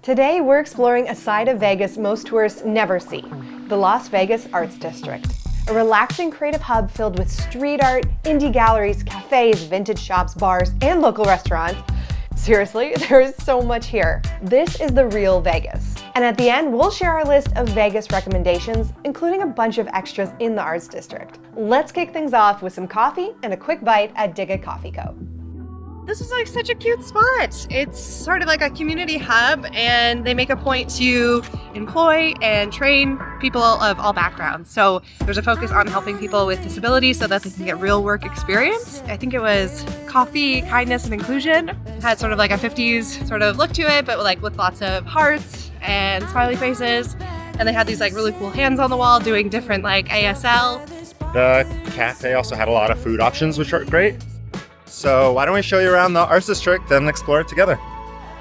Today, we're exploring a side of Vegas most tourists never see, the Las Vegas Arts District. A relaxing creative hub filled with street art, indie galleries, cafes, vintage shops, bars, and local restaurants. Seriously, there is so much here. This is the real Vegas. And at the end, we'll share our list of Vegas recommendations, including a bunch of extras in the Arts District. Let's kick things off with some coffee and a quick bite at Dig a Coffee Co. This is like such a cute spot. It's sort of like a community hub, and they make a point to employ and train people of all backgrounds. So there's a focus on helping people with disabilities so that they can get real work experience. I think it was coffee, kindness, and inclusion. It had sort of like a 50s sort of look to it, but like with lots of hearts and smiley faces. And they had these like really cool hands on the wall doing different like ASL. The cafe also had a lot of food options, which are great. So why don't we show you around the Arts District and explore it together?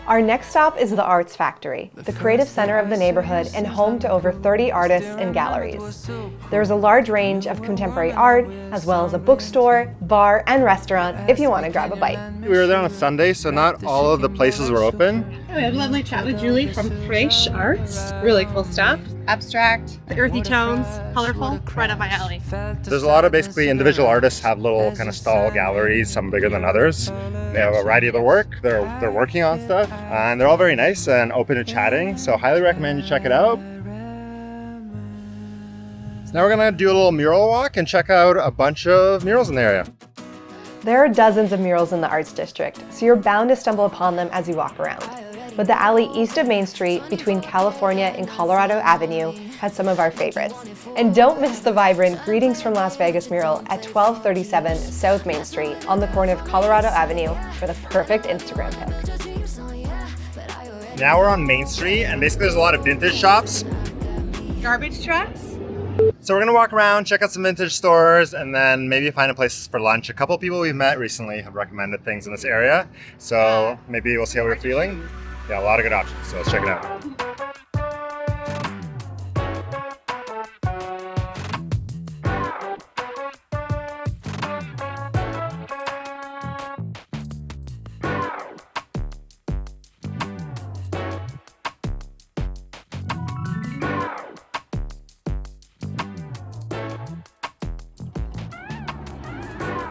Our next stop is the Arts Factory, the creative center of the neighborhood and home to over 30 artists and galleries. There's a large range of contemporary art, as well as a bookstore, bar, and restaurant if you want to grab a bite. We were there on a Sunday, so not all of the places were open. We had a lovely chat with Julie from Fresh Arts. Really cool stuff. Abstract, earthy tones, colorful, right up my alley. There's a lot of basically individual artists have little kind of stall galleries, some bigger than others. They have a variety of their work. They're working on stuff, and they're all very nice and open to chatting. So highly recommend you check it out. So now we're gonna do a little mural walk and check out a bunch of murals in the area. There are dozens of murals in the Arts District, so you're bound to stumble upon them as you walk around. But the alley east of Main Street between California and Colorado Avenue has some of our favorites. And don't miss the vibrant Greetings from Las Vegas mural at 1237 South Main Street on the corner of Colorado Avenue for the perfect Instagram pic. Now we're on Main Street, and basically there's a lot of vintage shops. Garbage trucks. So we're gonna walk around, check out some vintage stores, and then maybe find a place for lunch. A couple of people we've met recently have recommended things in this area, so maybe we'll see how we're feeling. Yeah, a lot of good options, so let's check it out.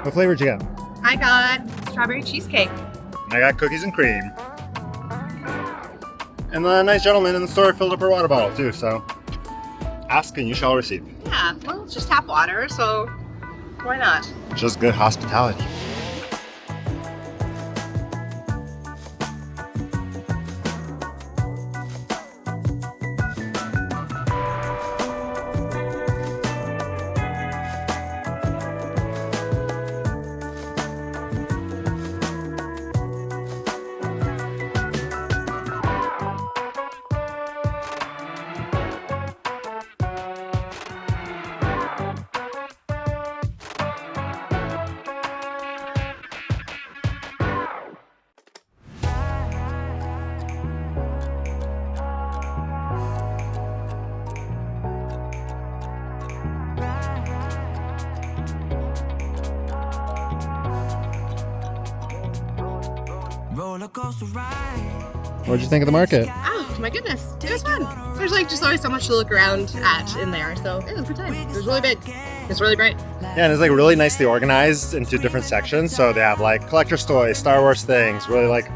What flavor did you get? I got strawberry cheesecake. I got cookies and cream. And the nice gentleman in the store filled up her water bottle too, so ask and you shall receive. Yeah, well, it's just tap water, so why not? Just good hospitality. What'd you think of the market? Oh my goodness, it was fun. There's like just always so much to look around at in there, so it was a good time. It was really big. It's really bright. Yeah, and it's like really nicely organized into different sections. So they have like collector's toys, Star Wars things, really like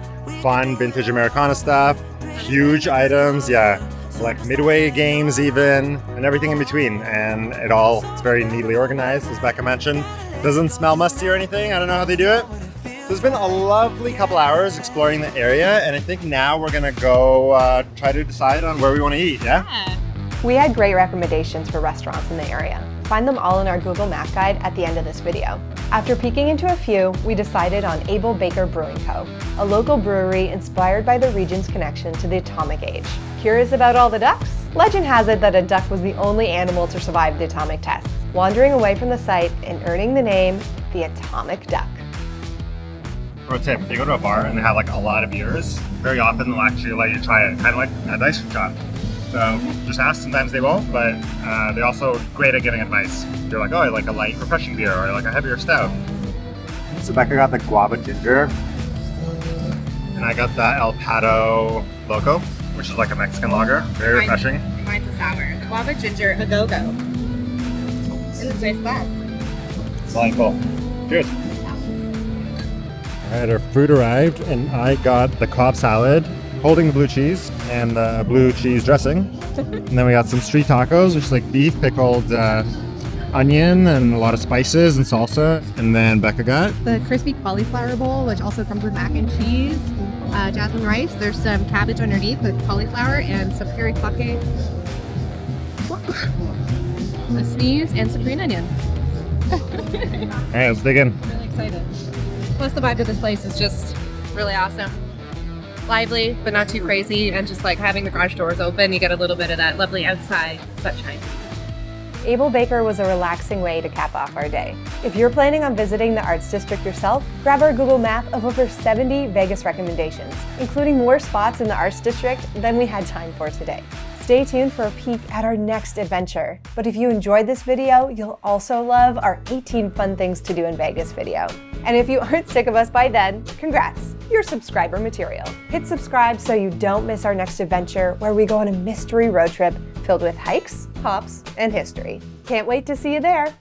fun vintage Americana stuff, huge items, yeah, like Midway games even, and everything in between. And it's very neatly organized, as Becca mentioned. Doesn't smell musty or anything. I don't know how they do it. So it's been a lovely couple hours exploring the area, and I think now we're gonna go try to decide on where we want to eat, yeah? We had great recommendations for restaurants in the area. Find them all in our Google Map guide at the end of this video. After peeking into a few, we decided on Able Baker Brewing Co., a local brewery inspired by the region's connection to the atomic age. Curious about all the ducks? Legend has it that a duck was the only animal to survive the atomic tests, wandering away from the site and earning the name the Atomic Duck. Pro tip, if you go to a bar and they have like a lot of beers, very often they'll actually let you try it, kind of like an ice cream shop. So just ask, sometimes they won't, but they're also great at giving advice. They're like, oh, I like a light, refreshing beer, or I like a heavier stout. So Becca got the guava ginger, and I got the El Pato Loco. which is like a Mexican lager. Very refreshing. Mine's a sour. The guava ginger a go-go. And it's nice glass. Delightful. Cheers. All right, our food arrived, and I got the Cobb salad, holding the blue cheese, and the blue cheese dressing. And then we got some street tacos, which is like beef, pickled onion, and a lot of spices and salsa. And then Becca got The crispy cauliflower bowl, which also comes with mac and cheese, jasmine rice. There's some cabbage underneath with cauliflower and some furikake, a sneeze, and some green onion. All right, let's dig in. Really excited. Plus the vibe of this place is just really awesome. Lively, but not too crazy, and just like having the garage doors open, you get a little bit of that lovely outside sunshine. Able Baker was a relaxing way to cap off our day. If you're planning on visiting the Arts District yourself, grab our Google map of over 70 Vegas recommendations, including more spots in the Arts District than we had time for today. Stay tuned for a peek at our next adventure. But if you enjoyed this video, you'll also love our 18 fun things to do in Vegas video. And if you aren't sick of us by then, congrats, you're subscriber material. Hit subscribe so you don't miss our next adventure, where we go on a mystery road trip filled with hikes, hops, and history. Can't wait to see you there.